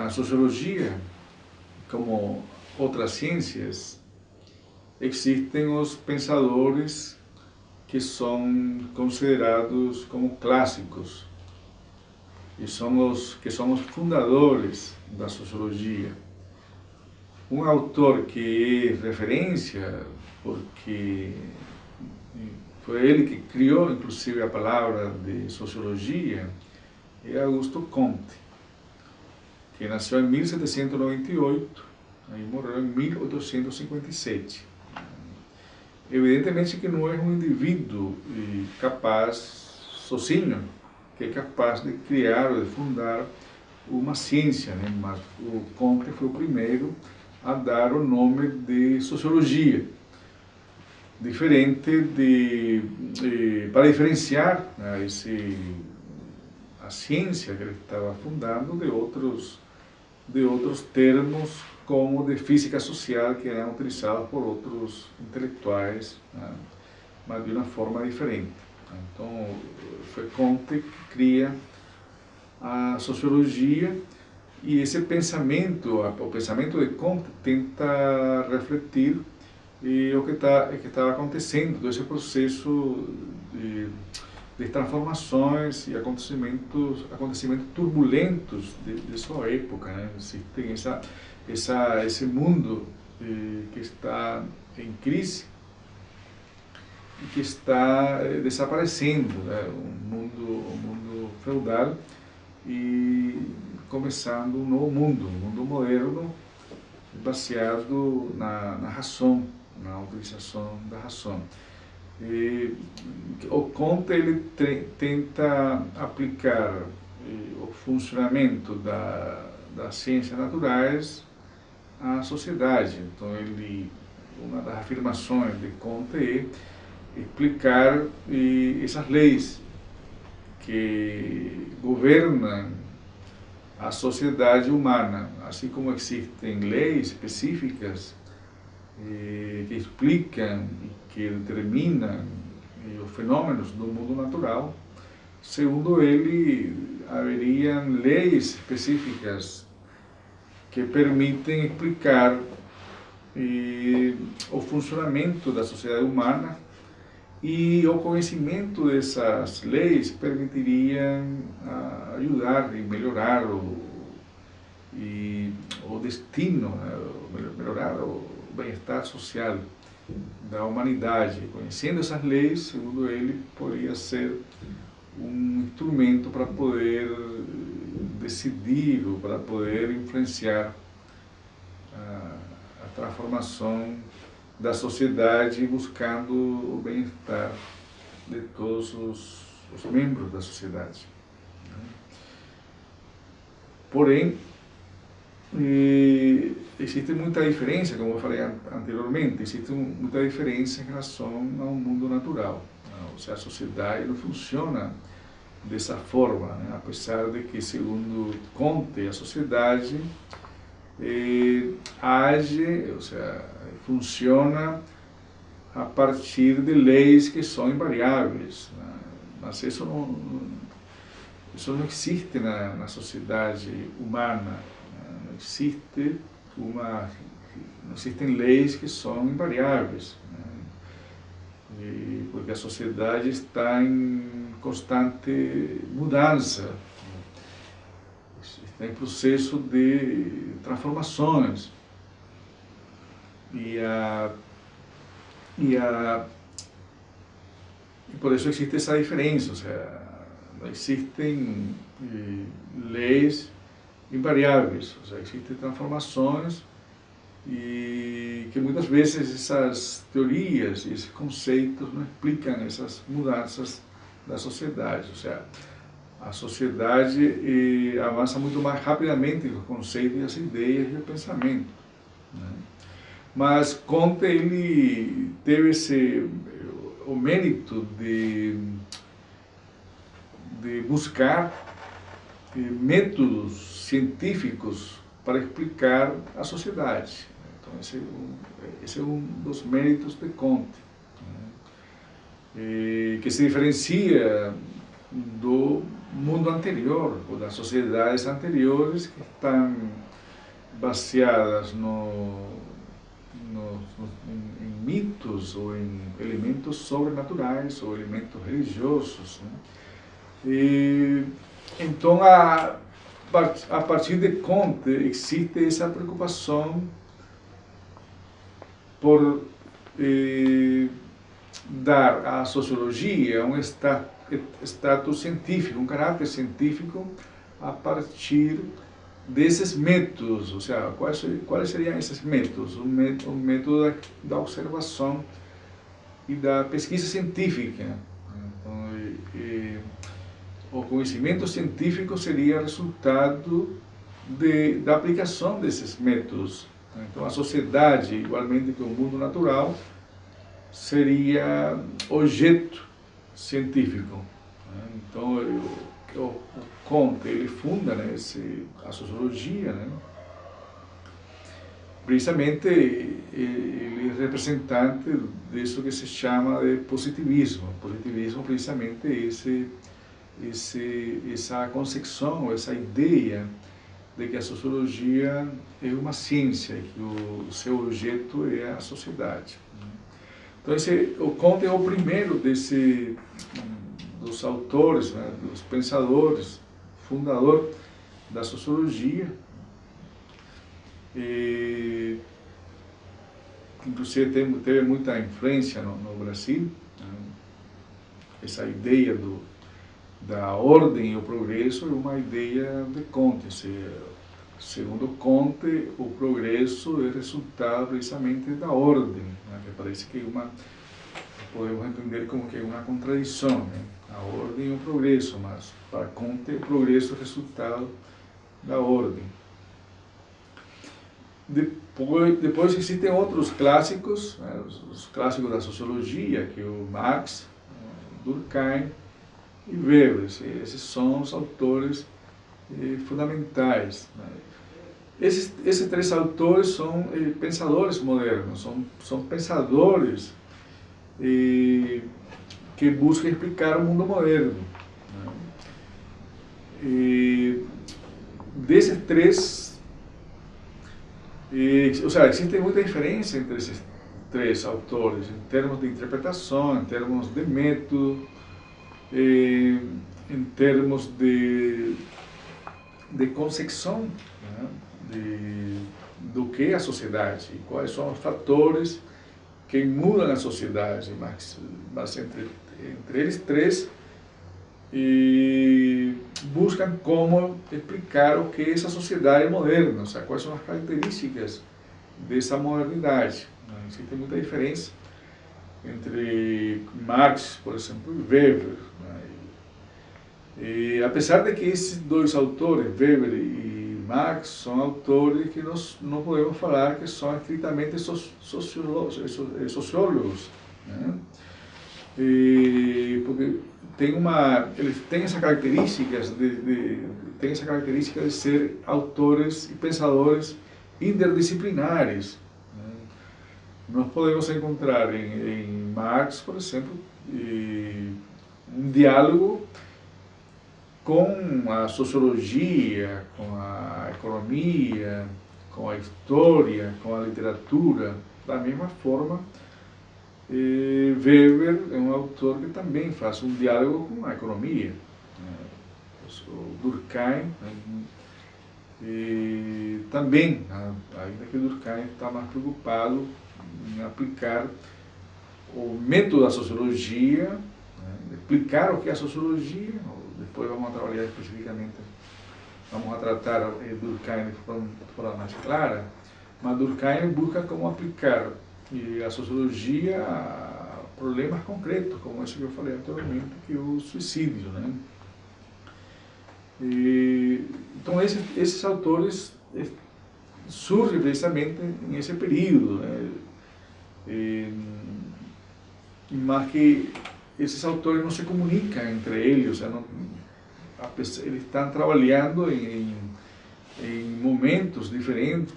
na sociologia, como outras ciências, existem os pensadores que são considerados como clássicos, e são os fundadores da sociologia. Um autor que é referência, porque foi ele que criou, inclusive, a palavra de sociologia, é Augusto Comte, que nasceu em 1798 e morreu em 1857. Evidentemente que não é um indivíduo capaz, sozinho, que é capaz de criar ou de fundar uma ciência, né? Mas o Comte foi o primeiro a dar o nome de sociologia, diferente para diferenciar, né, a ciência que ele estava fundando de outros termos, como de física social, que eram utilizados por outros intelectuais, né, mas de uma forma diferente. Então, foi Comte que cria a sociologia, e esse pensamento, o pensamento de Comte, tenta refletir o que estava acontecendo, todo esse processo de transformações e acontecimentos turbulentos de sua época, né? Tem esse mundo que está em crise e que está desaparecendo, né? Um mundo feudal, e começando um novo mundo, um mundo moderno, baseado na razão, na utilização da razão. O Comte ele tenta aplicar o funcionamento das ciências naturais à sociedade. Então, uma das afirmações de Comte é explicar essas leis que governam a sociedade humana, assim como existem leis específicas que explicam e que determinam os fenômenos do mundo natural. Segundo ele, haveriam leis específicas que permitem explicar o funcionamento da sociedade humana, e o conhecimento dessas leis permitiria ajudar e melhorar o destino, né, melhorar o bem-estar social da humanidade. Conhecendo essas leis, segundo ele, poderia ser um instrumento para poder decidir, ou para poder influenciar a transformação da sociedade, buscando o bem-estar de todos os membros da sociedade. Porém, existe muita diferença, como eu falei anteriormente, existe muita diferença em relação ao mundo natural. Ou seja, a sociedade não funciona dessa forma, né? Apesar de que, segundo Comte, a sociedade age, ou seja, funciona a partir de leis que são invariáveis, né? Mas isso não existe na sociedade humana, né? Não existem leis que são invariáveis, né? Porque a sociedade está em constante mudança, está em processo de transformações, e por isso existe essa diferença. Ou seja, não existem leis invariáveis, ou seja, existem transformações, e que muitas vezes essas teorias e esses conceitos não explicam essas mudanças da sociedade. Ou seja, a sociedade avança muito mais rapidamente com os conceitos, as ideias e o pensamento, né? Mas Comte ele teve o mérito de buscar métodos científicos para explicar a sociedade. Então, esse é um dos méritos de Comte, né? Que se diferencia mundo anterior, ou das sociedades anteriores que estão baseadas em mitos ou em elementos sobrenaturais ou elementos religiosos, né? E, então, a partir de Comte, existe essa preocupação por dar à sociologia um status científico, um caráter científico a partir desses métodos, ou seja, quais seriam esses métodos? O método da observação e da pesquisa científica. Então, o conhecimento científico seria resultado da aplicação desses métodos. Então, a sociedade, igualmente que o mundo natural, seria objeto científico. Então, o Comte, ele funda, né, a sociologia, né? Precisamente ele é representante disso que se chama de positivismo. Positivismo, precisamente, essa concepção, essa ideia de que a sociologia é uma ciência, que o seu objeto é a sociedade. Então, o Comte é o primeiro dos autores, né, dos pensadores, fundador da sociologia, e inclusive teve muita influência no Brasil, né? Essa ideia da ordem e o progresso é uma ideia de Comte. Segundo Comte, o progresso é resultado precisamente da ordem, né? Que parece que podemos entender como que é uma contradição, né? A ordem e o progresso, mas para Comte o progresso é resultado da ordem. Depois existem outros clássicos, né? Os clássicos da sociologia, que é o Marx, Durkheim e Weber. Esses são os autores fundamentais, né? Esses três autores são pensadores modernos, são pensadores que buscam explicar o mundo moderno, né? E desses três, ou seja, existe muita diferença entre esses três autores, em termos de interpretação, em termos de método, em termos de concepção, né, do que é a sociedade, e quais são os fatores que mudam a sociedade, mas entre eles três, e buscam como explicar o que é essa sociedade moderna, ou seja, quais são as características dessa modernidade. Existe muita diferença entre Marx, por exemplo, e Weber, né? E apesar de que esses dois autores, Weber e Marx, são autores que nós não podemos falar que são estritamente sociólogos, né? Porque eles têm essa característica de ser autores e pensadores interdisciplinares, né? Nós podemos encontrar em Marx, por exemplo, um diálogo com a sociologia, com a economia, com a história, com a literatura. Da mesma forma, Weber é um autor que também faz um diálogo com a economia. O Durkheim, também, ainda que Durkheim está mais preocupado em aplicar o método da sociologia, né, explicar o que é a sociologia. Depois vamos trabalhar especificamente, vamos a tratar Durkheim de forma mais clara, mas Durkheim busca como aplicar a sociologia a problemas concretos, como esse que eu falei anteriormente, que é o suicídio, né? Então esses autores surgem precisamente nesse período, né? Mas que esses autores não se comunicam entre eles, ou seja, eles estão trabalhando em momentos diferentes,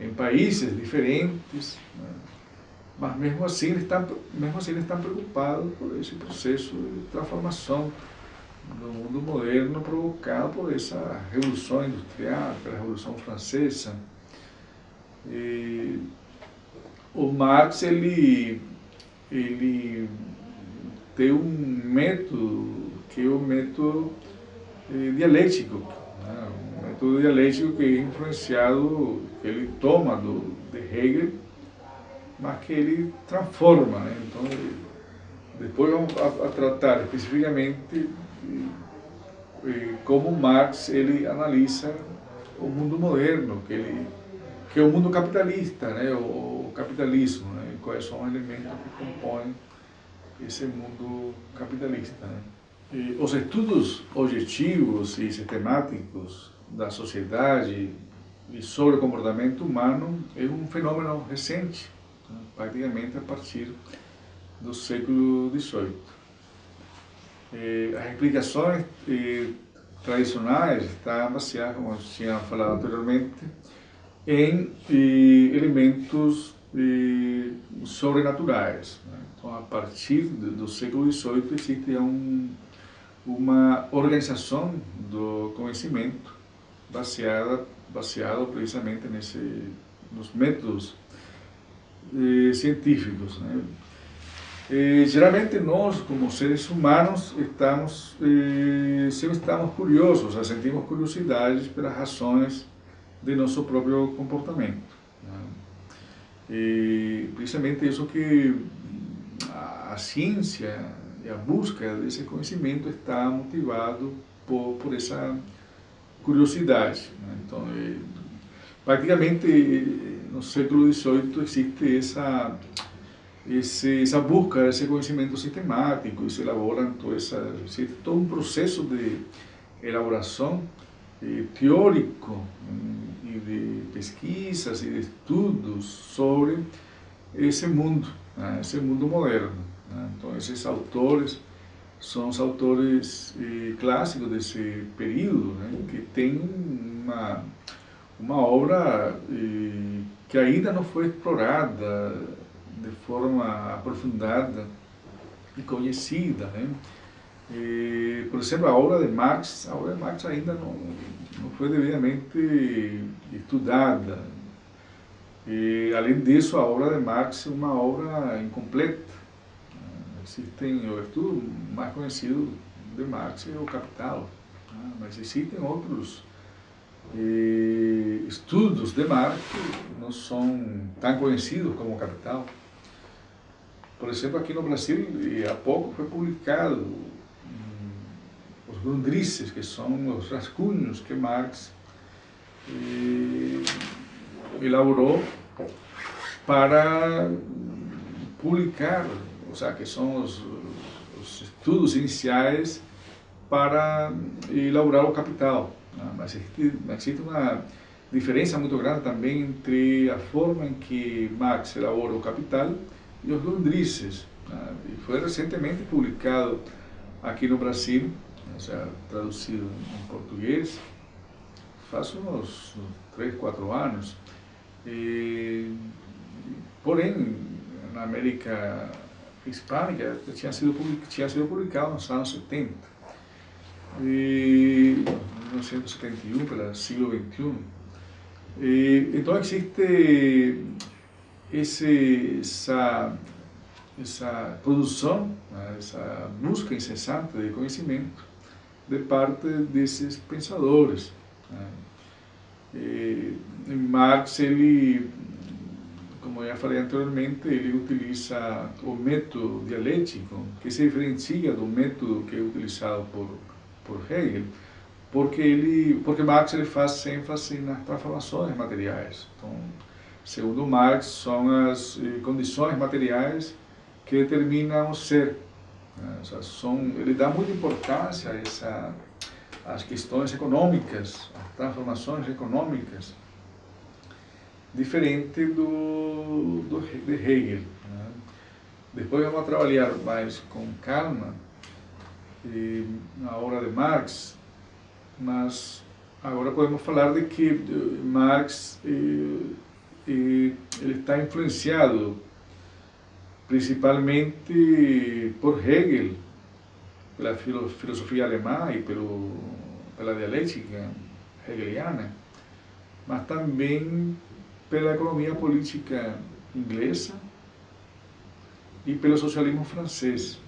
em países diferentes, né? mas mesmo assim eles estão preocupados por esse processo de transformação do mundo moderno provocado por essa revolução industrial, pela Revolução Francesa. E o Marx ele tem um método que é o método dialético, né? Um método dialético que é influenciado, que ele toma de Hegel, mas que ele transforma, né? Então, depois vamos a tratar especificamente como Marx ele analisa o mundo moderno, que é o mundo capitalista, né? O capitalismo, né? E quais são os elementos que compõem esse mundo capitalista, né? E os estudos objetivos e sistemáticos da sociedade e sobre o comportamento humano é um fenômeno recente, né? Praticamente a partir do século XVIII. As explicações tradicionais estão baseadas, como tinha falado anteriormente, em elementos sobrenaturais, né? Então, a partir do século XVIII existe uma organização do conhecimento baseado precisamente nos métodos científicos, né? Geralmente nós, como seres humanos, sempre estamos curiosos, sentimos curiosidades pelas razões de nosso próprio comportamento, né? E precisamente isso que a ciência e a busca desse conhecimento está motivado por essa curiosidade, né? Então, praticamente no século XVIII existe essa busca, esse conhecimento sistemático, e se elaboram existe todo um processo de elaboração teórico e de pesquisas e de estudos sobre esse mundo, né? Esse mundo moderno, né? Então, esses autores são os autores clássicos desse período, né? Que tem uma obra que ainda não foi explorada de forma aprofundada e conhecida, né? Por exemplo, a obra de Marx ainda não foi devidamente estudada. Além disso, a obra de Marx é uma obra incompleta. O estudo mais conhecido de Marx é o Capital, né? Mas existem outros estudos de Marx que não são tão conhecidos como o Capital. Por exemplo, aqui no Brasil, há pouco foi publicado os Grundrisses, que são os rascunhos que Marx elaborou para publicar, ou seja, que são os estudos iniciais para elaborar o Capital, né? Mas existe uma diferença muito grande também entre a forma em que Marx elabora o Capital e os Grundrisses, né? E foi recentemente publicado aqui no Brasil, ou seja, traduzido em português, faz uns 3, 4 anos. Porém, na América Hispânica tinha sido publicado nos anos 70, e 1971, pelo século XXI. Então existe essa produção, né, essa busca incessante de conhecimento de parte desses pensadores, né? Marx, como eu já falei anteriormente, ele utiliza o método dialético, que se diferencia do método que é utilizado por Hegel, porque Marx ele faz ênfase nas transformações materiais. Então, segundo Marx, são as condições materiais que determinam o ser, né? Ou seja, ele dá muita importância às questões econômicas, às transformações econômicas, diferente de Hegel, né? Depois vamos trabalhar mais com calma na obra de Marx, mas agora podemos falar de que Marx ele está influenciado principalmente por Hegel, pela filosofia alemã e pela dialética hegeliana, mas também pela economia política inglesa e pelo socialismo francês.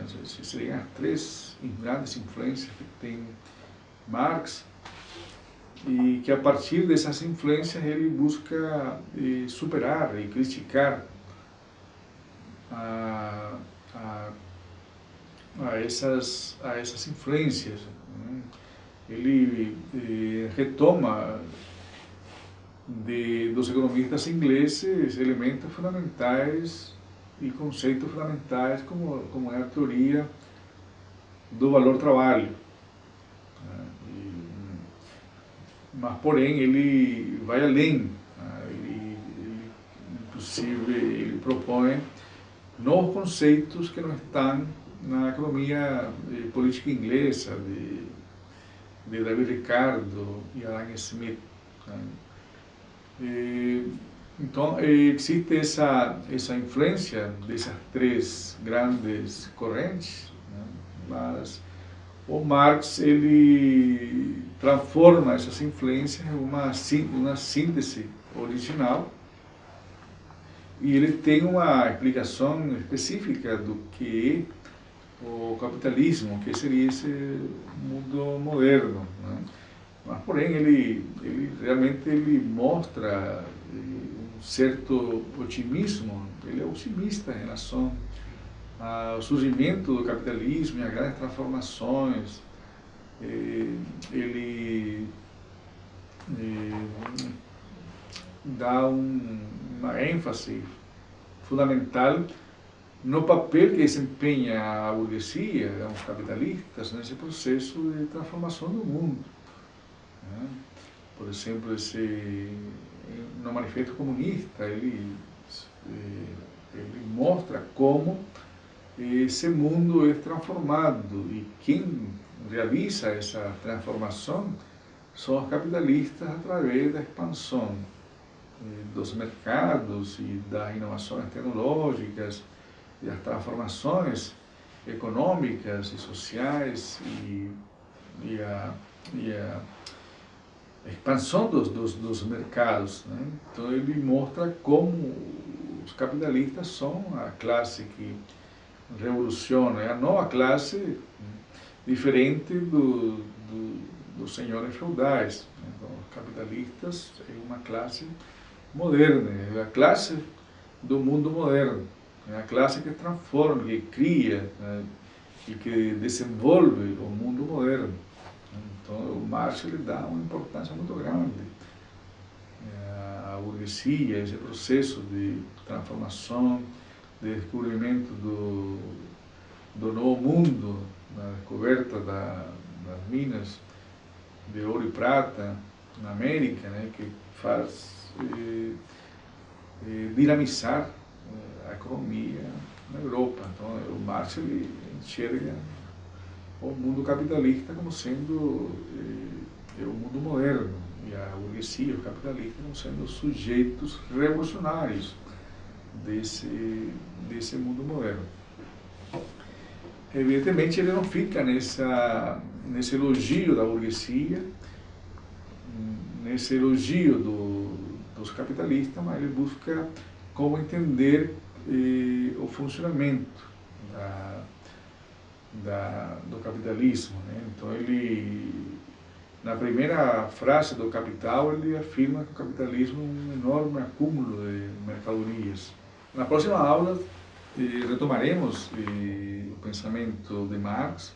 Essas seriam as três grandes influências que tem Marx, e que a partir dessas influências ele busca superar e criticar a essas influências. Ele retoma dos economistas ingleses elementos fundamentais e conceitos fundamentais como é a teoria do valor-trabalho. Mas, porém, ele vai além. Inclusive, ele propõe novos conceitos que não estão na economia política inglesa de David Ricardo e Adam Smith. Então, existe essa influência dessas três grandes correntes, mas o Marx ele transforma essas influências em uma síntese original, e ele tem uma explicação específica do que é o capitalismo, que seria esse mundo moderno, né? Mas, porém, ele realmente mostra um certo otimismo. Ele é otimista em relação ao surgimento do capitalismo e às grandes transformações. Ele dá uma ênfase fundamental no papel que desempenha a burguesia, os capitalistas, nesse processo de transformação do mundo. Por exemplo, no Manifesto Comunista, ele mostra como esse mundo é transformado, e quem realiza essa transformação são os capitalistas através da expansão dos mercados e das inovações tecnológicas, e das transformações econômicas e sociais, e a expansão dos mercados, né? Então ele mostra como os capitalistas são a classe que revoluciona, é a nova classe, diferente dos senhores feudais. Então, os capitalistas é uma classe moderna, é a classe do mundo moderno, é a classe que transforma, que cria, né, e que desenvolve o mundo moderno. Então, o Marx ele dá uma importância muito grande à burguesia, esse processo de transformação, de descobrimento do novo mundo, na descoberta das minas de ouro e prata na América, né, que faz dinamizar a economia na Europa. Então, o Marx ele enxerga o mundo capitalista como sendo o mundo moderno, e a burguesia, o capitalista, como sendo sujeitos revolucionários desse mundo moderno. Evidentemente, ele não fica nesse elogio da burguesia, nesse elogio dos capitalistas, mas ele busca como entender o funcionamento do capitalismo, né? Então, na primeira frase do Capital, ele afirma que o capitalismo é um enorme acúmulo de mercadorias. Na próxima aula, retomaremos o pensamento de Marx,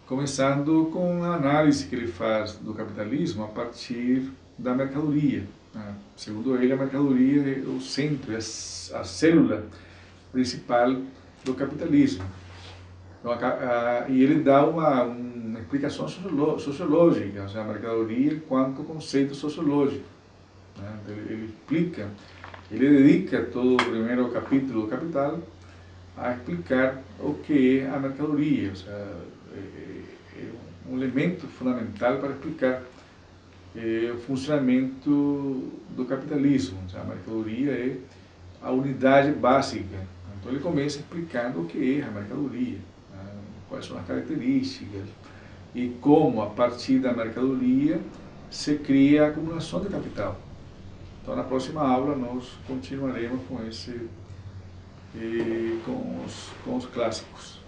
começando com a análise que ele faz do capitalismo a partir da mercadoria. Segundo ele, a mercadoria é o centro, é a célula principal do capitalismo. Então, e ele dá uma explicação sociológica, ou seja, a mercadoria enquanto conceito sociológico, né? Ele explica, ele dedica todo o primeiro capítulo do Capital a explicar o que é a mercadoria, ou seja, é um elemento fundamental para explicar o funcionamento do capitalismo. Ou seja, a mercadoria é a unidade básica Então ele começa explicando o que é a mercadoria, né? Quais são as características e como a partir da mercadoria se cria a acumulação de capital. Então na próxima aula nós continuaremos com com os clássicos.